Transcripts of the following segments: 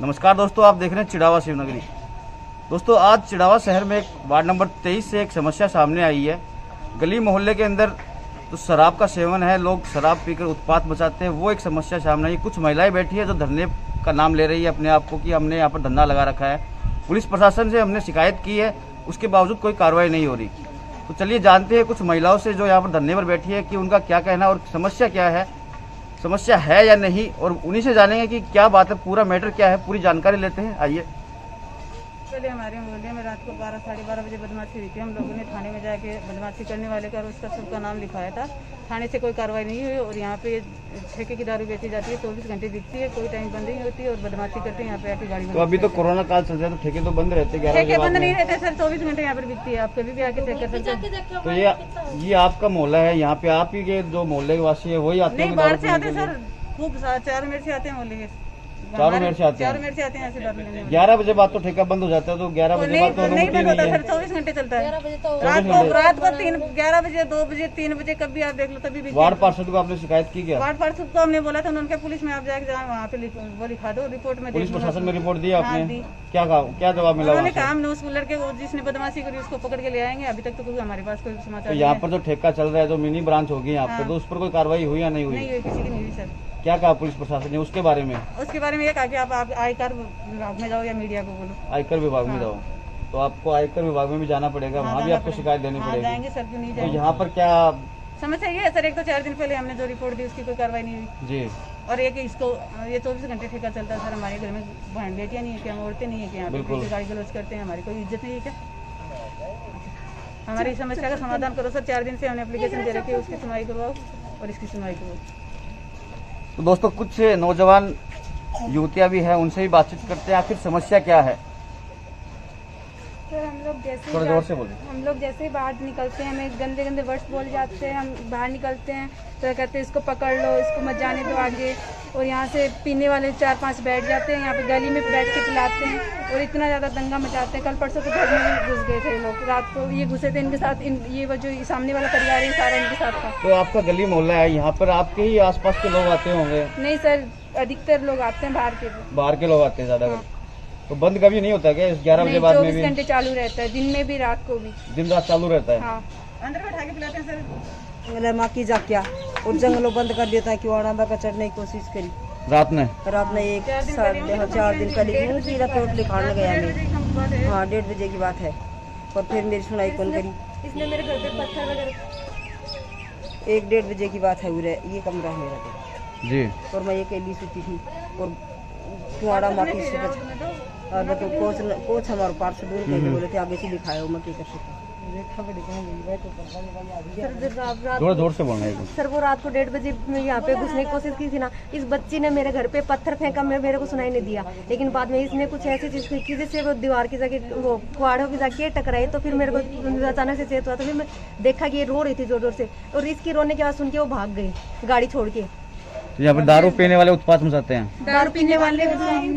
नमस्कार दोस्तों, आप देख रहे हैं चिड़ावा शिवनगरी। दोस्तों, आज चिड़ावा शहर में एक वार्ड नंबर 23 से एक समस्या सामने आई है। गली मोहल्ले के अंदर तो शराब का सेवन है, लोग शराब पीकर उत्पात मचाते हैं, वो एक समस्या सामने आई। कुछ महिलाएं बैठी है जो धरने का नाम ले रही है अपने आप को कि हमने यहाँ पर धरना लगा रखा है। पुलिस प्रशासन से हमने शिकायत की है, उसके बावजूद कोई कार्रवाई नहीं हो रही। तो चलिए जानते हैं कुछ महिलाओं से जो यहाँ पर धरने पर बैठी है कि उनका क्या कहना और समस्या क्या है, समस्या है या नहीं, और उन्हीं से जानेंगे कि क्या बात है, पूरा मैटर क्या है, पूरी जानकारी लेते हैं। आइए। पहले हमारे मोहल्ले में रात को 12 साढ़े 12 बजे बदमाशी हुई थी। हम लोगों ने थाने में जाके बदमाशी करने वाले का और उसका सबका नाम लिखवाया था। थाने से कोई कार्रवाई नहीं हुई और यहाँ पे ठेके की दारू बेची जाती है, 24 घंटे बिकती है, कोई टाइम बंद नहीं होती है और बदमाशी करते हैं यहाँ पे आके गाड़ी। तो अभी तो कोरोना काल चल रहा है तो ठेके तो बंद रहते हैं, ठेके बंद नहीं रहते सर, 24 घंटे यहाँ पर बिकती है, आप कभी भी आके चेक कर सकते हैं। तो ये आपका मोहल्ला है, यहाँ पे आप ही के जो मोहल्ले के वासी है वही आते हैं? नहीं, बाहर से आते हैं सर, खूब 4 मिनट से आते हैं मोहल्ले के, 4 मिनट से आते हैं। 4 मिनट से आते हैं ऐसे दारू लेने। 11 बजे बाद तो ठेका बंद हो जाता है, तो 11 बजे बाद तो नहीं बंद होता सर, 24 घंटे चलता है। रात को 11 बजे 2 बजे 3 बजे कभी आप देख लो तभी भी। वार्ड पार्षद को आपने शिकायत की क्या? वार्ड पार्षद को हमने बोला था, उन्होंने कहा पुलिस में आप जाके वहाँ पे वो लिखा दो, रिपोर्ट में। पुलिस प्रशासन में रिपोर्ट दी आपने? दी। क्या कहा, क्या जवाब मिला? उन्होंने कहा हम उस लड़के को जिसने बदमाशी करी उसको पकड़ के ले आएंगे। अभी तक तो कोई हमारे पास कोई समाचार नहीं। यहाँ पर जो ठेका चल रहा है, जो मिनी ब्रांच होगी यहाँ पे, तो उस पर कोई कार्रवाई हुई या नहीं हुई? नहीं हुई, किसी की नहीं हुई सर। क्या कहा पुलिस प्रशासन ने उसके बारे में? उसके बारे में ये कहा कि आप आयकर विभाग में जाओ या मीडिया को बोलो। आयकर विभाग में जाओ, तो आपको आयकर विभाग में भी जाना पड़ेगा, वहाँ भी आपको शिकायत देनी पड़ेगी। जाएंगे सर, क्यों नहीं तो जाएंगे। यहाँ पर क्या समस्या ये है सर, एक तो 4 दिन पहले हमने जो रिपोर्ट दी उसकी कोई कार्रवाई नहीं हुई जी, और एक इसको ये 24 घंटे ठेका चलता है सर। हमारे घर में बहन बेटियाँ नहीं है क्या, हम औरतें नहीं है क्या, यहाँ पे गाड़ी गलौज करते हैं, हमारी कोई इज्जत नहीं है क्या? हमारी समस्या का समाधान करो सर। 4 दिन से हमने एप्लीकेशन दे रखी है, उसकी सुनवाई करवाओ और इसकी सुनवाई करो। तो दोस्तों, कुछ नौजवान युवतियां भी हैं, उनसे भी बातचीत करते हैं, आखिर समस्या क्या है। सर हम लोग थोड़ा जोर से बोलिए। हम लोग जैसे ही बाहर निकलते हैं, हमें गंदे गंदे वर्ड्स बोल जाते हैं। हम बाहर निकलते हैं तो कहते हैं इसको पकड़ लो, इसको मत जाने दो आगे। और यहाँ से पीने वाले 4-5 बैठ जाते हैं, यहाँ पे गली में बैठ के पिलाते हैं और इतना ज़्यादा दंगा मचाते हैं। कल परसों तो घर में भी घुस गए थे लोग, रात को ये घुसे थे इनके साथ। ये वो जो सामने वाला परिवार है सारा इनके साथ था। तो आपका गली मोहल्ला है, यहाँ पर आपके ही आसपास के लोग आते होंगे? नहीं सर, अधिकतर लोग आते हैं बाहर के भी। बाहर के लोग आते हैं ज्यादा? तो बंद कभी नहीं होता क्या 11 बजे बाद में भी? 24 घंटे चालू रहता है, दिन में भी रात को भी, दिन रात चालू रहता है। हाँ। अंदर बैठा के पिलाते हैं सर। जंगल माँ की जा क्या और जंगलों बंद कर देता है कि वाड़ा का चढ़ने की कोशिश करी रात में 4 दिन पहले की रिपोर्ट लिखाने गया मैं। हाँ, 1:30 बजे की बात है और फिर मेरी सुनाई कौन करी। इसने मेरे घर पे पत्थर वगैरह 1-1:30 बजे की बात है, ये कमरा है मेरा जी, और मैं अकेली सूती थी और कुआड़ा माँ की और बताओ कोच हमारे पास दूर कहीं बोले थे आगे से दिखाया मैं क्या कर सकता। जोर जोर से बोलना है। सर वो रात को 1:30 बजे में यहाँ पे घुसने की कोशिश की थी ना, इस बच्ची ने मेरे घर पे पत्थर फेंका, मेरे को सुनाई नहीं दिया। लेकिन बाद में इसने कुछ ऐसी चीज की जिससे वो दीवार की जगह वो कुआड़ों की जगह टकराई, तो फिर मेरे को अचानक से चेत हुआ। तो फिर मैं देखा कि ये रो रही थी जोर जोर से और इसकी रोने की आवाज सुन के वो भाग गई गाड़ी छोड़ के। यहाँ पर दारू पीने वाले उत्पात मचाते हैं? दारू पीने वाले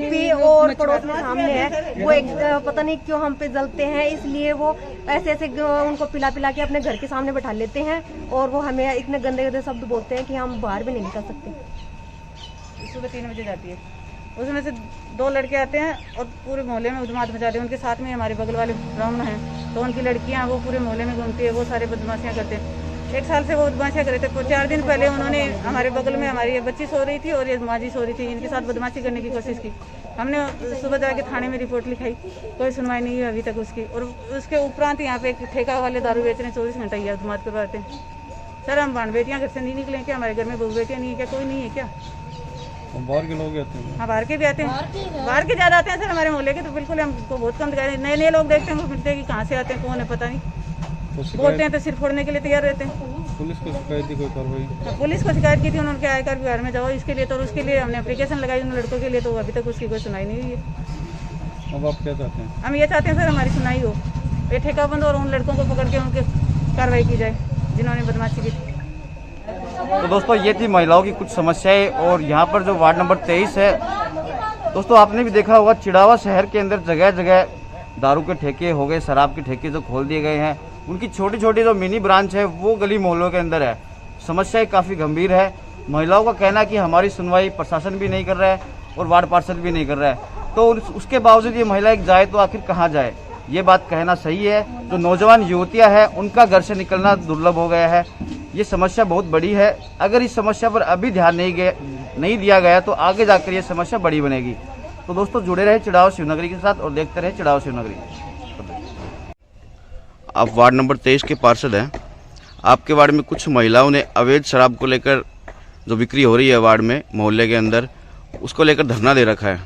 भी और पड़ोस में सामने है, वो एक पता नहीं क्यों हम पे जलते हैं, इसलिए वो ऐसे ऐसे उनको पिला पिला के अपने घर के सामने बैठा लेते हैं और वो हमें इतने गंदे गंदे शब्द बोलते हैं कि हम बाहर भी नहीं निकल सकते। सुबह 3 बजे जाती है, उसमें से 2 लड़के आते हैं और पूरे मोहल्ले में उद्मात मचाते हैं। उनके साथ में हमारे बगल वाले ब्राह्मण हैं, तो उनकी लड़कियां वो पूरे मोहल्ले में घूमती है, वो सारे बदमाशियां करते हैं। 1 साल से वो बदमाशियां कर रहे थे। 4 दिन पहले उन्होंने हमारे बगल में हमारी ये बच्ची सो रही थी और ये माँ जी सो रही थी, इनके साथ बदमाशी करने की कोशिश की। हमने सुबह जाके थाने में रिपोर्ट लिखाई, कोई सुनवाई नहीं हुई अभी तक उसकी। और उसके उपरांत यहाँ पे एक ठेका वाले दारू बेच रहे हैं, 24 घंटा ये उद्मात करवाते हैं। सर हम बाण बेटियाँ घर से नहीं निकले क्या? हमारे घर में बहू बेटियाँ नहीं है क्या? कोई नहीं है क्या? बाहर के लोग आते हैं? हाँ, बाहर के भी आते हैं, बाहर के ज़्यादा आते हैं सर। हमारे मोहल्ले के तो बिल्कुल हमको बहुत कम दिखाई, नए लोग देखते हैं, मिलते हैं कि कहाँ से आते हैं, कौन है पता नहीं। बोलते हैं तो सिर फोड़ने के लिए तैयार रहते हैं। पुलिस को शिकायत की कोई कार्रवाई? पुलिस को शिकायत की थी, उन्होंने क्या आयकर विभाग में जाओ इसके लिए, तो उसके लिए हमने एप्लीकेशन लगाई उन लड़कों के लिए, तो अभी तक उसकी कोई सुनाई नहीं हुई है। अब आप क्या चाहते हैं? हम ये चाहते हैं सर हमारी सुनाई हो, ये ठेका बंद और उन लड़कों को पकड़ के उनके कार्रवाई की जाए जिन्होंने बदमाशी की थी। तो दोस्तों, ये थी महिलाओं की कुछ समस्याएं। और यहाँ पर जो वार्ड नंबर 23 है दोस्तों, आपने भी देखा होगा चिड़ावा शहर के अंदर जगह जगह दारू के ठेके हो गए, शराब के ठेके जो खोल दिए गए हैं। उनकी छोटी छोटी जो मिनी ब्रांच है वो गली मोहल्लों के अंदर है। समस्या काफ़ी गंभीर है। महिलाओं का कहना है कि हमारी सुनवाई प्रशासन भी नहीं कर रहा है और वार्ड पार्षद भी नहीं कर रहा है। तो उसके बावजूद ये महिला एक जाए तो आखिर कहाँ जाए, ये बात कहना सही है। जो नौजवान युवतियां हैं उनका घर से निकलना दुर्लभ हो गया है। ये समस्या बहुत बड़ी है। अगर इस समस्या पर अभी ध्यान नहीं दिया गया तो आगे जाकर ये समस्या बड़ी बनेगी। तो दोस्तों जुड़े रहे चिड़ावा शिवनगरी के साथ और देखते रहे चिड़ावा शिवनगरी। आप वार्ड नंबर 23 के पार्षद हैं। आपके वार्ड में कुछ महिलाओं ने अवैध शराब को लेकर जो बिक्री हो रही है वार्ड में मोहल्ले के अंदर, उसको लेकर धरना दे रखा है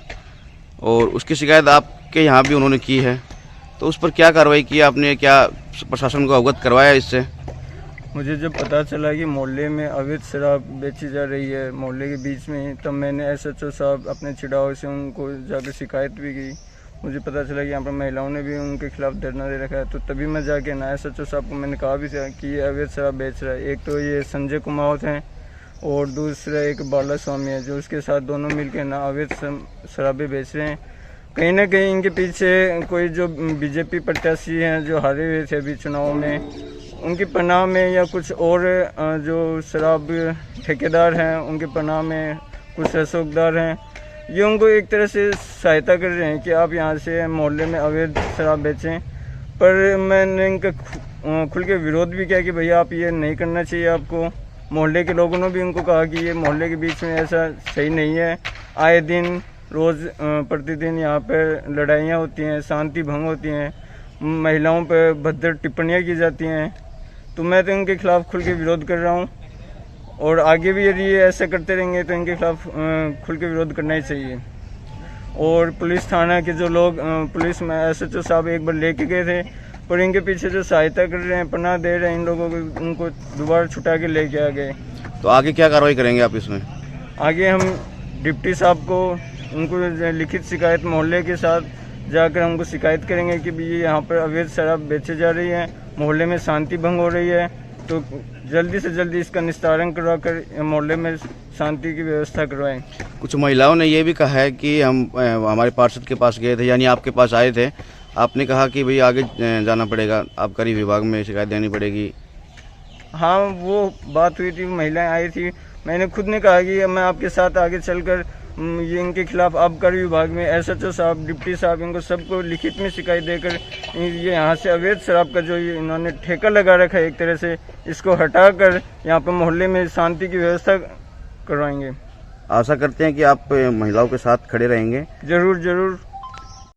और उसकी शिकायत आपके यहाँ भी उन्होंने की है। तो उस पर क्या कार्रवाई की आपने, क्या प्रशासन को अवगत करवाया इससे? मुझे जब पता चला कि मोहल्ले में अवैध शराब बेची जा रही है मोहल्ले के बीच में ही, तब मैंने SHO साहब अपने चिड़ाव से उनको जाकर शिकायत भी की। मुझे पता चला कि यहाँ पर महिलाओं ने भी उनके खिलाफ धरना दे रखा है। तो तभी मैं जाके ना SHO साहब को मैंने कहा भी था कि ये अवैध शराब बेच रहा है। एक तो ये संजय कुमावत हैं और दूसरा एक बाला स्वामी है, जो उसके साथ दोनों मिलकर ना अवैध शराबें बेच रहे हैं। कहीं ना कहीं इनके पीछे कोई जो BJP प्रत्याशी हैं जो हारे हुए थे अभी चुनाव में, उनकी पनाह में या कुछ और जो शराब ठेकेदार हैं उनके पनाह में कुछ रसोगदार हैं, ये उनको एक तरह से सहायता कर रहे हैं कि आप यहाँ से मोहल्ले में अवैध शराब बेचें। पर मैंने इनका खुल के विरोध भी किया कि भैया आप ये नहीं करना चाहिए आपको। मोहल्ले के लोगों ने भी उनको कहा कि ये मोहल्ले के बीच में ऐसा सही नहीं है। आए दिन रोज़ प्रतिदिन यहाँ पर लड़ाइयाँ होती हैं, शांति भंग होती हैं, महिलाओं पर भद्र टिप्पणियाँ की जाती हैं। तो मैं तो इनके खिलाफ खुल के विरोध कर रहा हूँ और आगे भी यदि ये ऐसा करते रहेंगे तो इनके खिलाफ खुल के विरोध करना ही चाहिए। और पुलिस थाना के जो लोग पुलिस में SHO साहब एक बार लेके गए थे, पर इनके पीछे जो सहायता कर रहे हैं, पनाह दे रहे हैं इन लोगों को, उनको दोबारा छुटा के लेके आ गए। तो आगे क्या कार्रवाई करेंगे आप इसमें? आगे हम डिप्टी साहब को उनको लिखित शिकायत मोहल्ले के साथ जाकर हमको शिकायत करेंगे कि भी यहाँ पर अवैध शराब बेचे जा रही है, मोहल्ले में शांति भंग हो रही है। तो जल्दी से जल्दी इसका निस्तारण करवाकर मोहल्ले में शांति की व्यवस्था करवाएं। कुछ महिलाओं ने ये भी कहा है कि हम हमारे पार्षद के पास गए थे, यानी आपके पास आए थे, आपने कहा कि भाई आगे जाना पड़ेगा, आबकारी विभाग में शिकायत देनी पड़ेगी। हाँ, वो बात हुई थी, महिलाएं आई थी। मैंने खुद ने कहा कि मैं आपके साथ आगे चलकर ये इनके खिलाफ आबकारी विभाग में SHO साहब, डिप्टी साहब, इनको सबको लिखित में शिकायत देकर ये यहाँ से अवैध शराब का जो ये इन्होंने ठेका लगा रखा है एक तरह से, इसको हटाकर यहाँ पर मोहल्ले में शांति की व्यवस्था करवाएंगे। आशा करते हैं कि आप महिलाओं के साथ खड़े रहेंगे। जरूर जरूर।